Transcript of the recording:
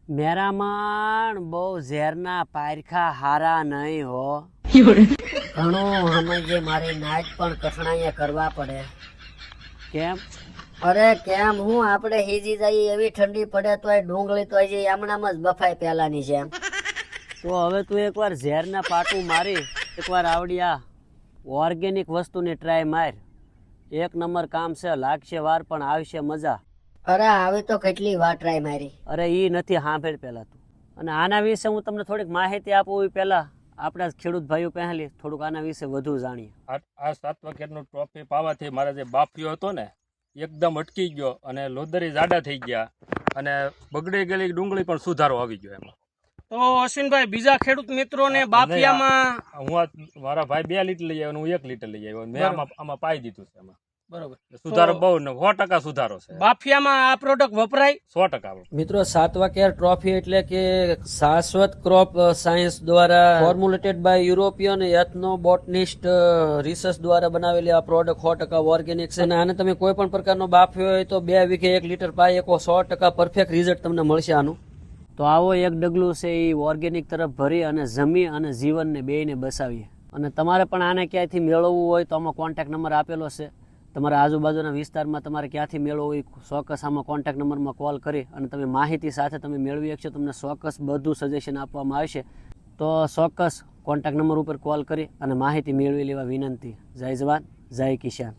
મેરામણ બહુ ઝેરના પારખા હારા નહીં હો. ઘણું સમજે મારી નાચ પણ કઠણાઈએ કરવા પડે. કેમ? અરે કેમ હું આપણે હીજી જઈએ એવી ઠંડી પડે તોય ડુંગળી તોય જે આમણામ જ બફાય પેલાની જેમ. તો હવે તું એકવાર ઝેરના પાટું મારી એકવાર આવડી આ ઓર્ગેનિક વસ્તુની ટ્રાય માર. એક નંબર કામ છે, લાગશે વાર પણ આવશે મજા. અરે આવી તો કેટલી વાર ટ્રાય મારી. અરે ઈ નથી સાંભળ પેલા તું. અને આના વિશે હું તમને થોડીક માહિતી આપું પેલા આપણા ખેડૂત ભાઈઓ પહેલી થોડુંક આના વિશે વધુ જાણીએ. આ 7 વિકેટનું ટ્રોફી પાવાથી મારા જે બાફિયો હતો ને એકદમ અટકી ગયો અને લોદરી જાડા થઈ ગયા અને બગડી ગયેલી ડુંગળી પણ સુધારો આવી ગયો એમાં. તો અશ્વિનભાઈ બીજા ખેડૂત મિત્રોને બાફિયામાં હું મારા ભાઈ 2 લીટર લઈ આવ્યો, હું 1 લીટર લઈ આવ્યો. મેં આમાં પાઈ દીધું છે એમાં. બરોબર, સુધારો બહુ 100% સુધારો છે. બાફિયામાં આ પ્રોડક્ટ વપરાય 100%. મિત્રો, 7 કેર ટ્રોફી એટલે કે શાશ્વત ક્રોપ સાયન્સ દ્વારા ફોર્મ્યુલેટેડ બાય યુરોપિયન એથ્નોબોટનિસ્ટ રિસર્ચ દ્વારા બનાવેલી આ પ્રોડક્ટ 100% ઓર્ગેનિક છે. અને આને તમે કોઈ પણ પ્રકારનો બાફ્યો હોય તો 2 વીઘે 1 લીટર પાઈ એકો 100% પરફેક્ટ રિઝલ્ટ તમને મળશે આનું. તો આવો એક ડગલું છે એ ઓર્ગેનિક તરફ ભરી અને જમી અને જીવનને બેયને બસાવીએ. અને તમારે પણ આને ક્યાંયથી મેળવવું હોય તો આમાં કોન્ટેક્ટ નંબર આપેલો છે. તમારા આજુબાજુના વિસ્તારમાં તમારે ક્યાંથી મેળવવું હોય ચોક્કસ આમાં કોન્ટેક્ટ નંબરમાં કોલ કરી અને તમે માહિતી સાથે તમે મેળવી શકશો. તમને ચોક્કસ બધું સજેશન આપવામાં આવશે. તો ચોક્કસ કોન્ટેક્ટ નંબર ઉપર કોલ કરી અને માહિતી મેળવી લેવા વિનંતી. જય જવાન, જય કિસાન.